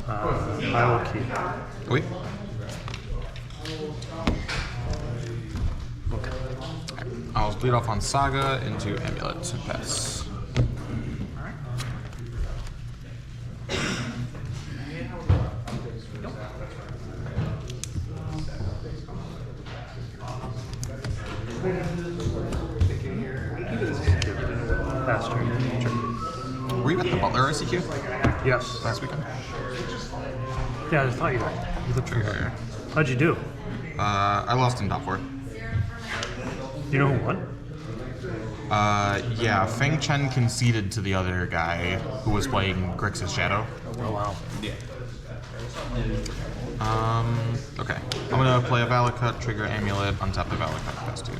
I will keep. Oui. Okay. I'll lead off on Saga into Amulet and pass. Pass turn. Sure. Were you at the Butler RCQ Yes. last weekend? Yeah, I thought you looked pretty good. How'd you do? I lost in top 4. Do you know who won? Yeah, Feng Chen conceded to the other guy who was playing Grixis Shadow. Oh, wow. Okay. I'm gonna play a Valakut, trigger Amulet, untap the Valakut, pass 2.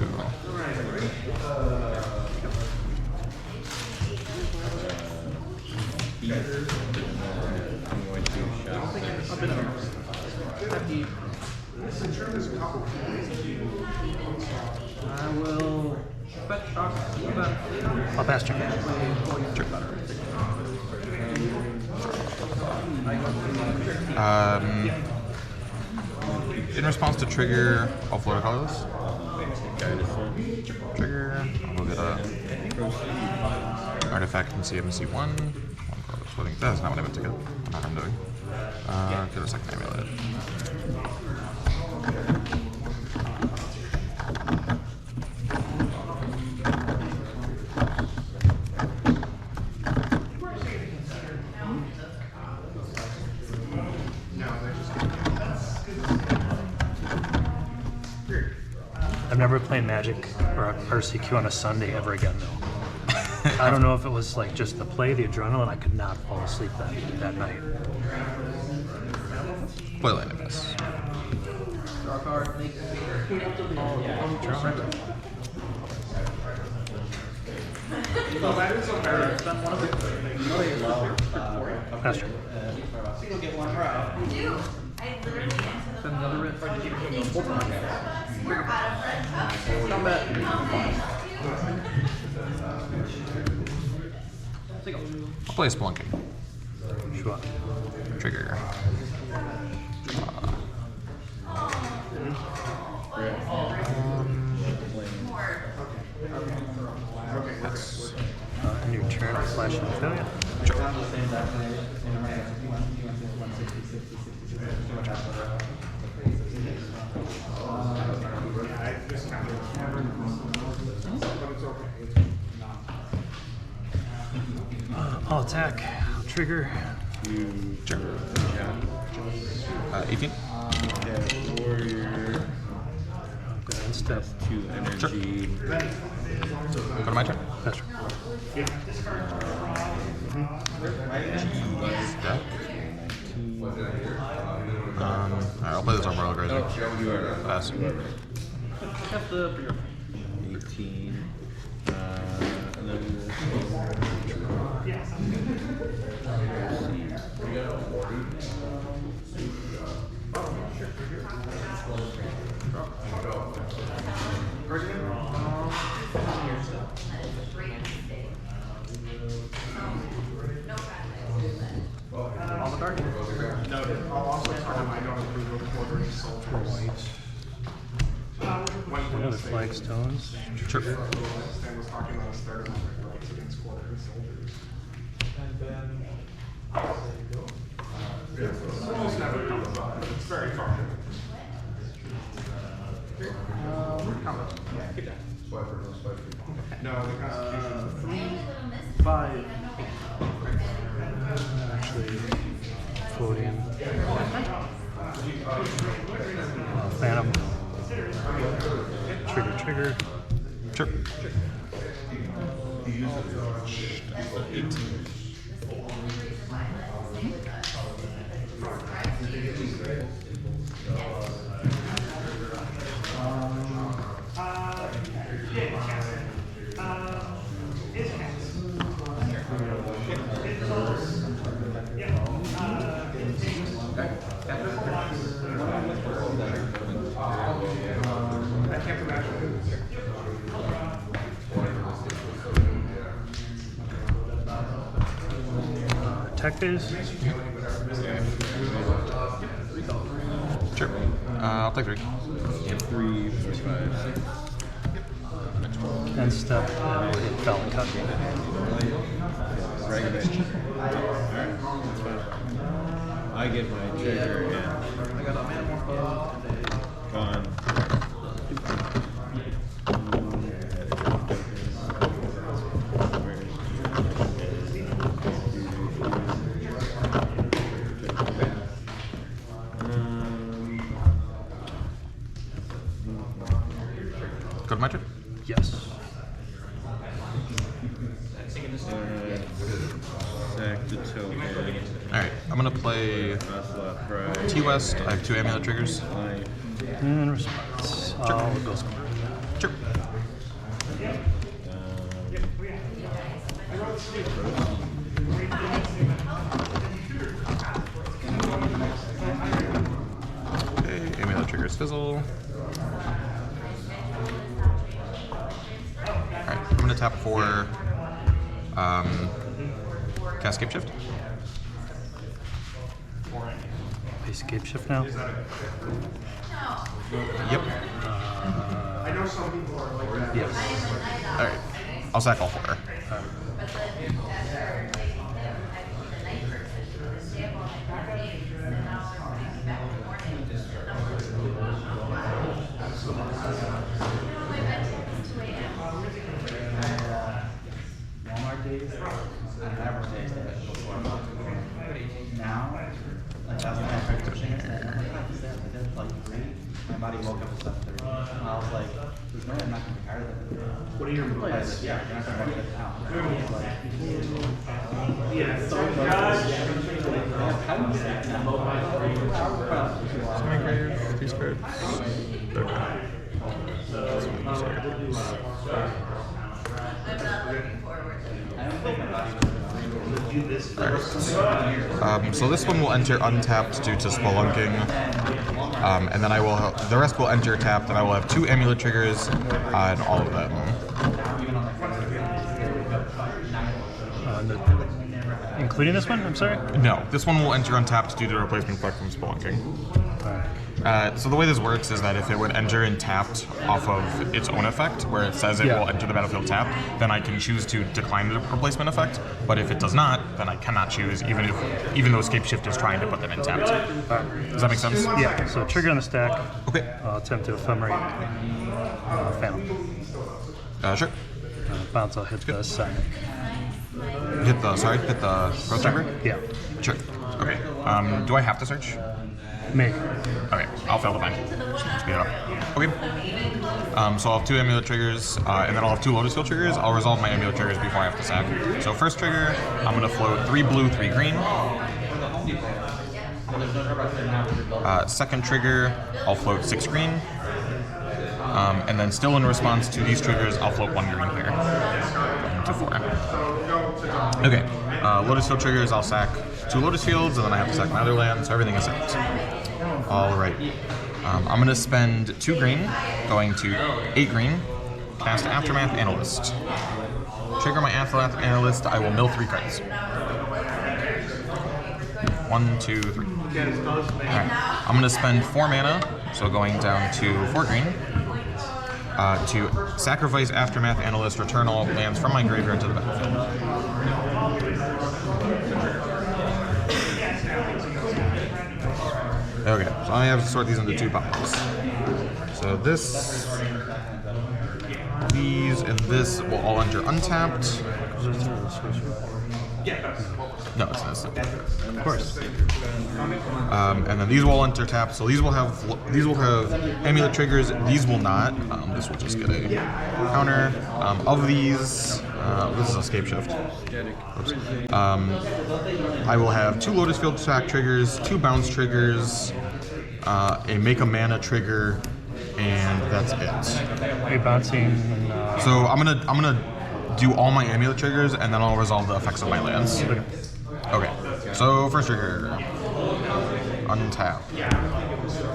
I will fetch shock. I'll pass turn. In response to trigger, I'll float a colorless. Trigger, I'll get a artifact from CMC1. One colorless floating. That's not what I meant to get. Not what I'm doing. Get a second Amulet. I'm never playing Magic or RCQ on a Sunday ever again, though. I don't know if it was like just the play, the adrenaline. I could not fall asleep that night. Play land of us. Draw card. Pass turn. You'll get one right. Send another red card. Combat. I'll play Spelunking. Sure. Trigger. That's And your turn, flash and failure. I'll attack. I'll trigger. sure. 18. Warrior. Go ahead and step. 2 energy. Go to my turn. Pass turn. Alright, I'll play this on Royal Grazer. Pass. Have the 18. And then all the dark. Noted. I'll also tell him I don't approve of quartering soldiers. What other flagstones? Sure. Stan was talking about his third amendment rights against quartering soldiers. And then it's almost never comes up. It's very far. Keep that. No, the Constitution. 5. Actually, floating. Phantom. Trigger. Sure. 18. I can't imagine it. tech phase? Sure. I'll take 3. 3, 4, 5, 6. End step, and we'll hit Valley Cut. Regulation. Alright, that's fine. I get my trigger again. I got a mana Gone. Go to my turn. Yes. Sack the token. Alright, I'm gonna play Ocelot Pride. T-West. I have 2 amulet triggers. Life. In response, I'll go score. Sure. Okay, amulet triggers fizzle. Alright, I'm gonna tap for Cascape Shift. Escape shift now. Yep. I know some people are like that. Yes. Alright. I'll sack all 4. Walmart days, I never stayed there before. Now, like that's when I started pushing it, and I did like 3. My body woke up at 7:30. And I was like, there's no way I'm not gonna be tired of it. What are your moves? I was like, yeah, you're not gonna make it now. Swimming grave, 2 squares. Okay. Alright. So this one will enter untapped due to spelunking, and then I will the rest will enter tapped, and I will have 2 amulet triggers on all of them. Including this one? I'm sorry? No, this one will enter untapped due to replacement effect from spelunking. So the way this works is that if it would enter in tapped off of its own effect, where it says it will enter the battlefield tapped, then I can choose to decline the replacement effect. But if it does not, then I cannot choose, even though Escape Shift is trying to put them in tapped. Does that make sense? Yeah, so trigger on the stack. Okay. Attempt to ephemerate Phantom. Sure. Bounce, I'll hit the side. Hit the growth chamber? Yeah. Sure. Okay. Do I have to search? Me. Okay, I'll fail the bind. Speed it up. Okay. So I'll have 2 amulet triggers, and then I'll have 2 lotus field triggers. I'll resolve my amulet triggers before I have to sack. So first trigger, I'm gonna float 3 blue, 3 green. Second trigger, I'll float 6 green. And then still in response to these triggers, I'll float 1 green here. To 4. Okay. Lotus field triggers, I'll sack 2 lotus fields, and then I have to sack my other land, so everything is sacked. Alright. I'm gonna spend 2 green, going to 8 green, cast Aftermath Analyst. Trigger my Aftermath Analyst, I will mill 3 cards. 1, 2, 3. Alright. I'm gonna spend 4 mana, so going down to 4 green, to sacrifice Aftermath Analyst, return all lands from my graveyard to the battlefield. Okay, so I have to sort these into 2 piles. So these, and this will all enter untapped. No, it's not. Of course. And then these will all enter tapped. So these will have amulet triggers. These will not. This will just get a counter. Of these, this is Escape Shift. Oops. I will have 2 Lotus Field attack triggers, 2 bounce triggers, a make a mana trigger, and that's it. Are you bouncing? So I'm gonna do all my amulet triggers, and then I'll resolve the effects of my lands. Okay. So first trigger, untap.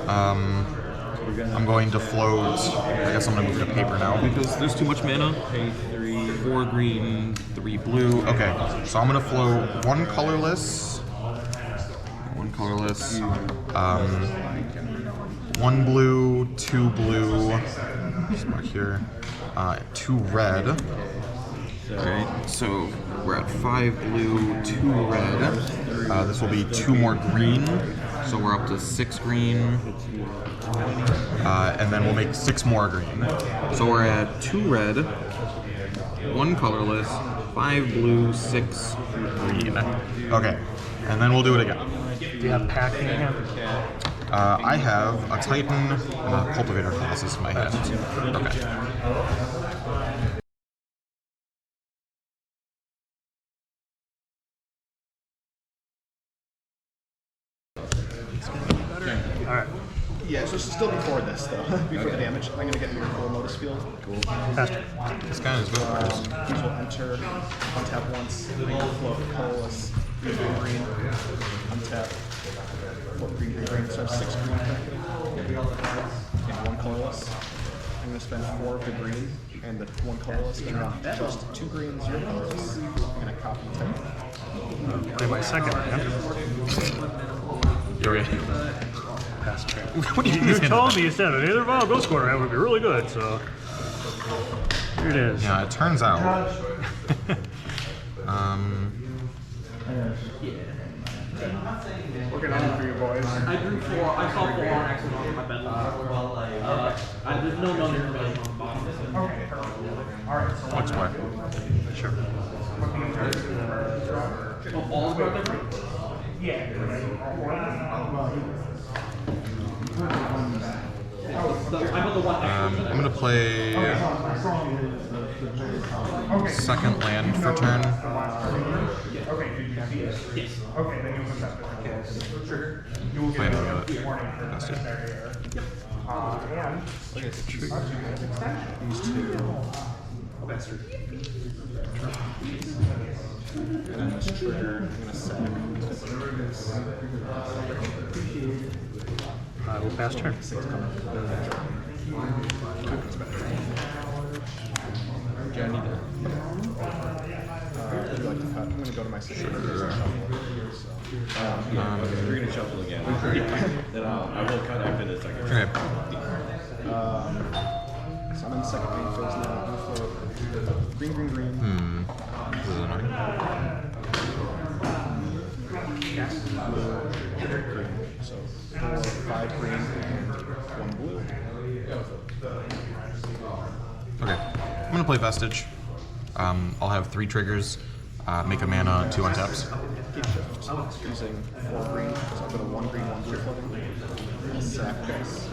I'm going to float. I guess I'm gonna move to paper now because there's too much mana. Pay 3. 4 green, 3 blue. Okay, so I'm gonna flow 1 colorless. 1 colorless. 1 blue, 2 blue. Spot here. 2 red. Alright, so we're at 5 blue, 2 red. This will be 2 more green, so we're up to 6 green. And then we'll make 6 more green. So we're at 2 red, 1 colorless, 5 blue, 6 green. Okay, and then we'll do it again. Do you have pack in your hand? I have a Titan and a Cultivator Colossus in my hand. Okay. Alright. Yeah, so still before this though, before the damage, I'm gonna get Miracle Notice Field. Cool. Faster. This guy is good. These will enter, untap once, float colorless, green, untap, float green, so I have 6 green effective, and 1 colorless. I'm gonna spend 4 of the green and the 1 colorless, and then just 2 green, 0 colorless, and a copy type. Play my second, yeah? You're ready. Pass turn. What do you You told me, you said, either ball ghost quarter round would be really good, so. Here it is. Yeah, it turns out. Working on it for you boys. I drew 4. I saw 4 on accident on my bed. There's no known information on the bottom. Okay, perfect. Alright, so What's what? Sure. Oh, all are different? I put the one extra. I'm gonna play second land for turn. Okay, then you'll put that trigger. You will Play get any of a it. warning for That's it. secondary error. And these two. That's true. And then this trigger, I'm gonna sack. I will pass turn. Okay, I need to. Would you like to cut? I'm gonna go to my second. You're gonna shuffle again. Then I will cut after the second. Okay. So I'm in the second main phase now. I'm gonna float green, green, green. This is annoying. Green. So 4, 5 green, and 1 blue. Okay. I'm gonna play Vestige. I'll have 3 triggers. Make a mana, 2 untaps. Keep shift. Using 4 green. So I've got a 1 green, 1 blue floating. Sack this.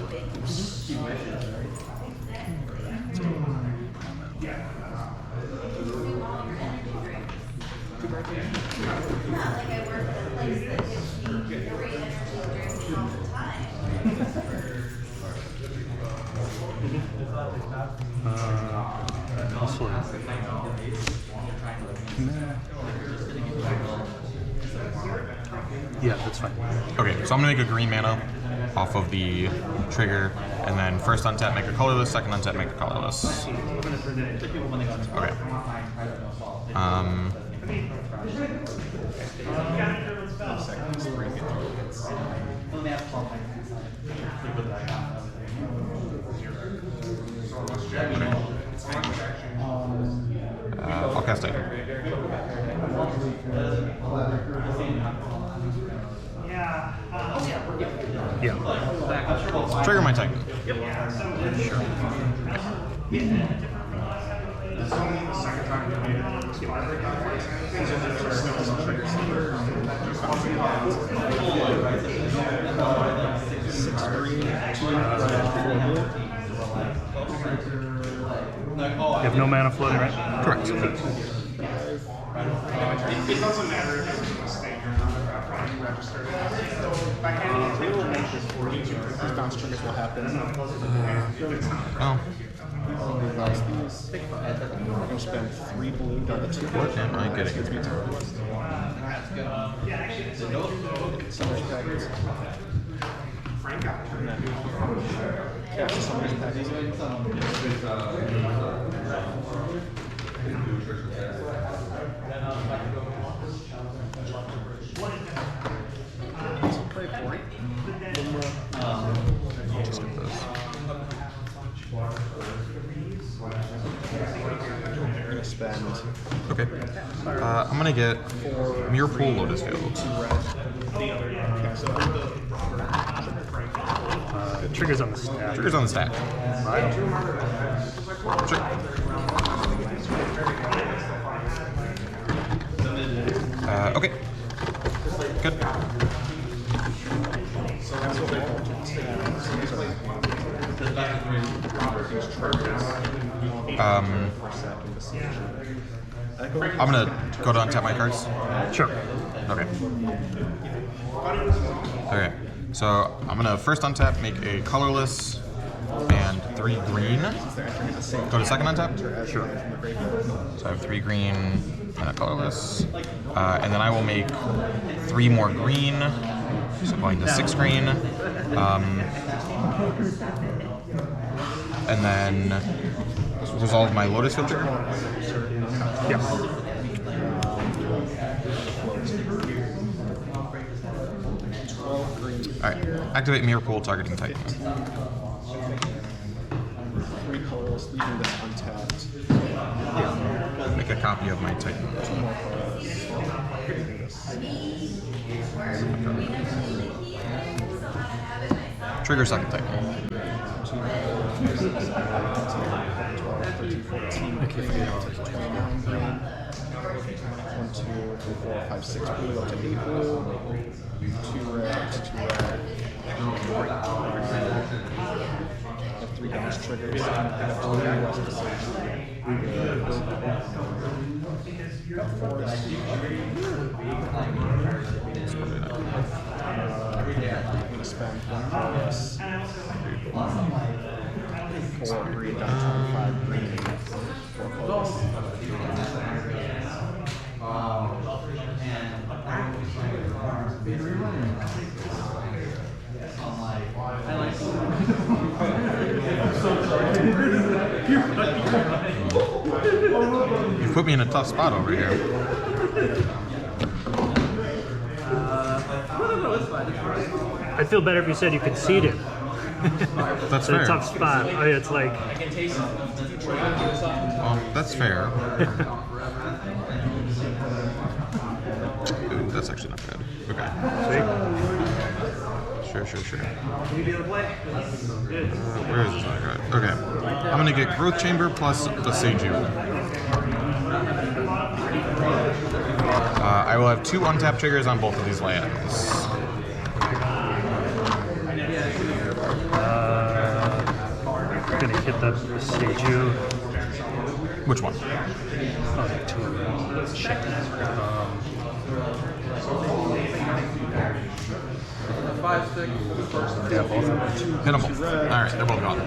Also, yeah, that's fine. Okay, so I'm gonna make a green mana off of the trigger, and then first untap make a colorless, second untap make a colorless. Okay. I'll cast Titan. Yeah. Trigger my Titan. You have no mana floating, right? Correct. It doesn't matter if it's a mistake or not. You registered it. By hand, we will make this for you. These bounce triggers will happen. Oh. Bounce these. I'm going to spend 3 blue down to 2 blue. What am I getting? Summer's packets. And then cast the summer's packets. Play 4. Just get those. I'm gonna spend Okay. I'm gonna get Mirror Pool Lotus Field. 2 red. Cast it. Triggers on the stack. Triggers on the stack. Sure. Okay. Good. I'm gonna go to untap my cards. Sure. Okay. Okay. So I'm gonna first untap, make a colorless and 3 green. Go to second untap. Sure. So I have 3 green and a colorless, and then I will make 3 more green. So going to 6 green, and then resolve my Lotus Field trigger. Yeah. All right. Activate Mirror Pool targeting Titan. 3 colorless, leaving this untapped. Make a copy of my Titan. 2 more colorless. Leaving this. Trigger second Titan. 12, 13, 14, 29 green. 1, 2, 3, 4, 5, 6 blue, up to 8 blue. 2 red, 2 red. Have 3 damage triggers. Pick up 2 rest to 6. Forest. I'm gonna spend 1 colorless. 4 green, down 25 green. 4 colorless. You put me in a tough spot over here. I'd feel better if you said you conceded. That's It's a fair. tough spot. I mean, it's like, Well, that's fair. Ooh, that's actually not bad. Okay. Sure. Where is this other card? Okay. I'm gonna get Growth Chamber plus the Seiju. I will have 2 untapped triggers on both of these lands. gonna hit the Seiju. Which one? Oh, like 2 of them. Shit. Yeah, both of them. Hit them both. Alright, they're both gone.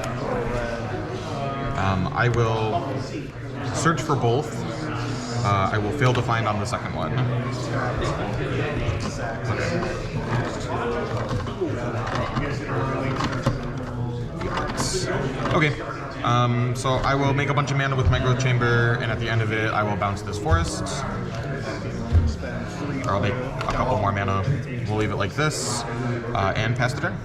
I will search for both. I will fail to find on the second one. Okay. So I will make a bunch of mana with my Growth Chamber, and at the end of it, I will bounce this forest. Or I'll make a couple more mana. We'll leave it like this, and pass the turn.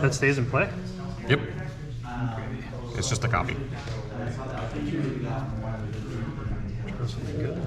That stays in play? Yep. It's just a copy. That's something good.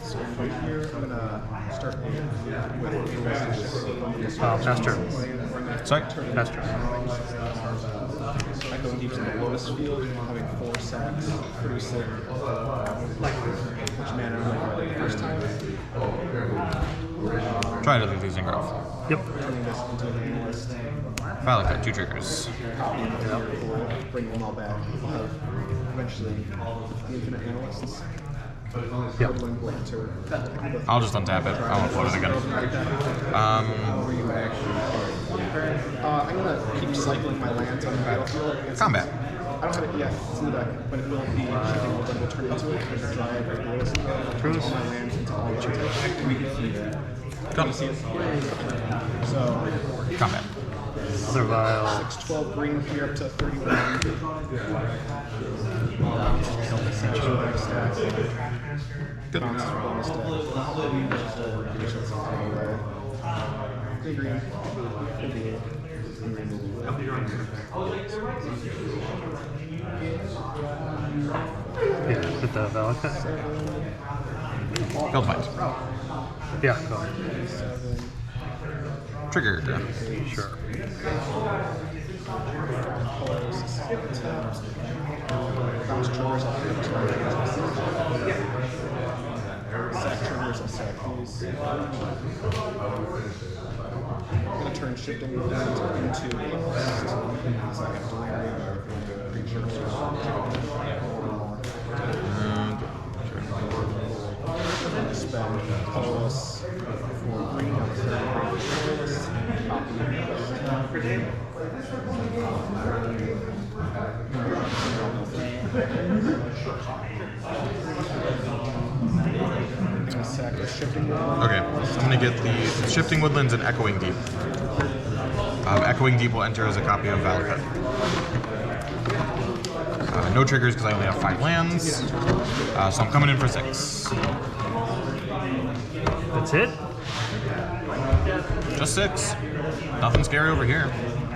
So from here, I'm gonna start with Pass turn. Sorry? Pass turn. I go deep in the Lotus Field, having 4 sacks, producing which mana am I going the first time? Try to do using growth. Yep. Turning this into an analyst, If I like that, 2 triggers. bring them all back. We'll have eventually infinite analysts. Yep. Woodland Planter. I'll just untap it. I won't float it again. I'm gonna keep cycling my lands on the battlefield. And Combat. I don't have it yet. It's in the deck, but it will be shifting Woodland will turn into it. There's a Dryad or Duelist. Turn all my lands into all the Come. So Combat. Other vial. 6/12 green here up to 31. Good. Bounces for bonus deck. Green, green. Yeah, hit the Valaka. Build fight. Yeah, go ahead. Trigger. Sure. Bounce triggers, I'll pick up sack triggers, I'll sack these. I'm gonna turn shifting into last. So I have delirium or creature. Spend colorless for green on the third colorless. Sack the shifting woodland. Okay, I'm gonna get the Shifting Woodlands and Echoing Deep. Echoing Deep will enter as a copy of Valakut. No triggers because I only have 5 lands, so I'm coming in for 6. That's it? Just 6. Nothing scary over here.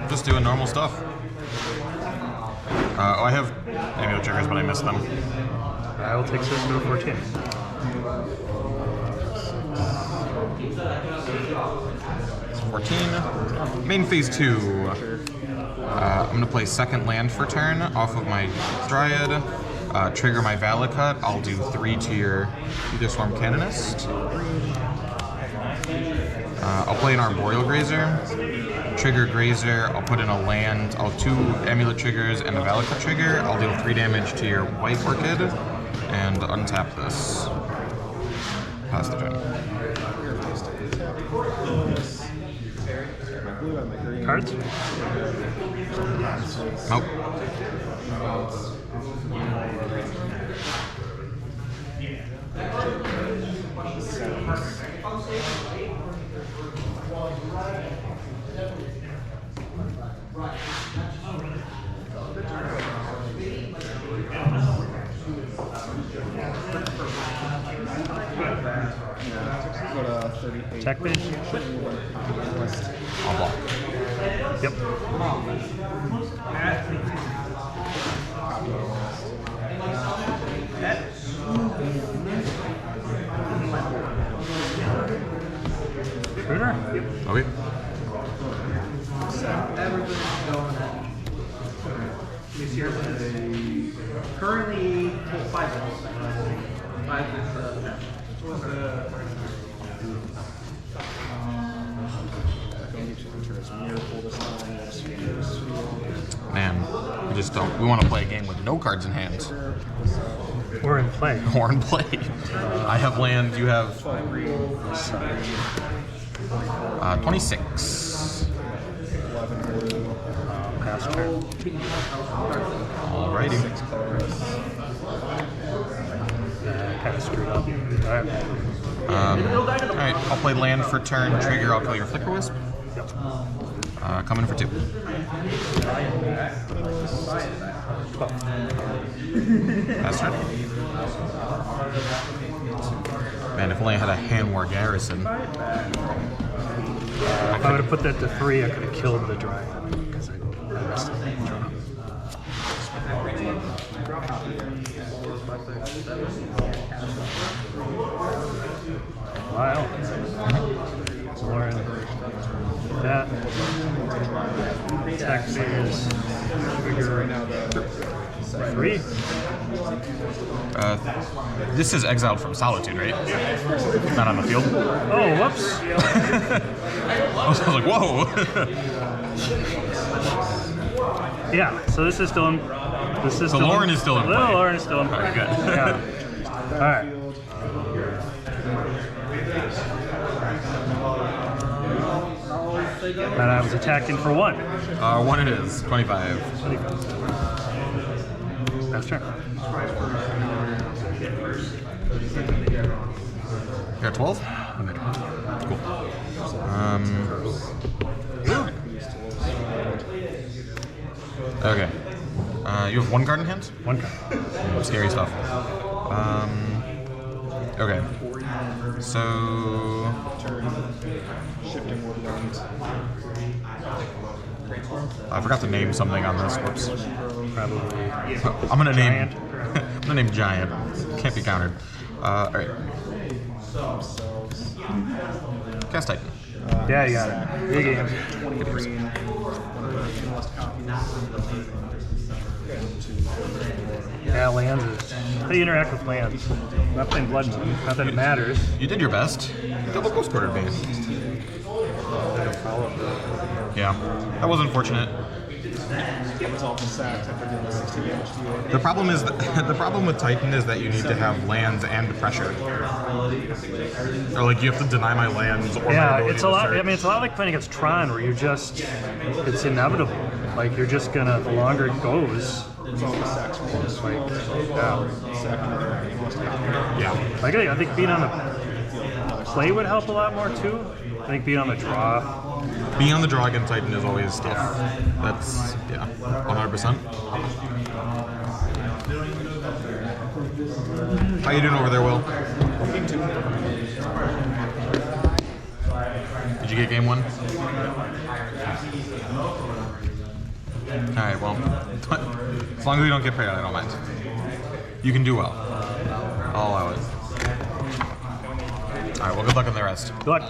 Just doing normal stuff. Oh, I have Amulet triggers, but I missed them. I will take 6 to 14. It's 14. Main phase 2. I'm gonna play second land for turn off of my Dryad. Trigger my Valakut. I'll do 3 to your Ether Swarm Canonist. I'll play an Arboreal Grazer. Trigger Grazer. I'll put in a land. I'll 2 Amulet triggers and a Valakut trigger. I'll deal 3 damage to your White Orchid and untap this. Pass the turn. Cards? Nope. Go to 38. Check page? I'll block. Yep. Shooter? Okay. Currently, 5 Man, we just don't. We want to play a game with no cards in hand. We're in play. Or in play. I have land, you have 26. Pass turn. Alrighty. Kind of screwed up. Alright. Alright, I'll play land for turn, trigger, I'll kill your Flicker Wisp. Yep. Coming for 2. Pass turn. Man, if only I had a hand war garrison. If I would have put that to 3, I could have killed the Dryad. Because I missed the draw. Wow. Lauren. That. Attack phase. Trigger. 3. This is exiled from Solitude, right? Not on the field. Oh, whoops. I was like, whoa! Yeah, so this is still in. This is So still Lauren is still in play. Lauren is still in play. Alright, good. Yeah. Alright. And I was attacking for 1. One it is. 25. That's turn. You're at 12? I'm at 12. Cool. Okay. You have 1 card in hand? 1 card. Scary stuff. Okay. So Shifting woodlands. I forgot to name something on this. Whoops. Probably. I'm gonna Giant. name. I'm gonna name Giant. Can't be countered. All right. Themselves. Cast Titan. Yeah, you got it. Big game. 20 green. One of the less copies. Yeah, lands is. How do you interact with lands? I'm not playing Blood Moon. Not that it matters. You did your best. You double postcarded me. Yeah, that was unfortunate. It was all sacked after doing 60 damage to you. The problem is the problem with Titan is that you need to have lands and pressure. Or like you have to deny my lands or my Yeah, ability it's to a lot. search. I mean, it's a lot like playing against Tron, where you just. It's inevitable. Like you're just gonna. The longer it goes. It's all the sacks for one swipe. Yeah. Sack another must copy. Yeah. Like I think being on the play would help a lot more too. I think being on the draw. Being on the draw against Titan is always tough. That's 100%. How you doing over there, Will? Did you get game 1? Alright, well, as long as we don't get paired, I don't mind. You can do well. I'll allow it. Alright, well, good luck on the rest. Good luck.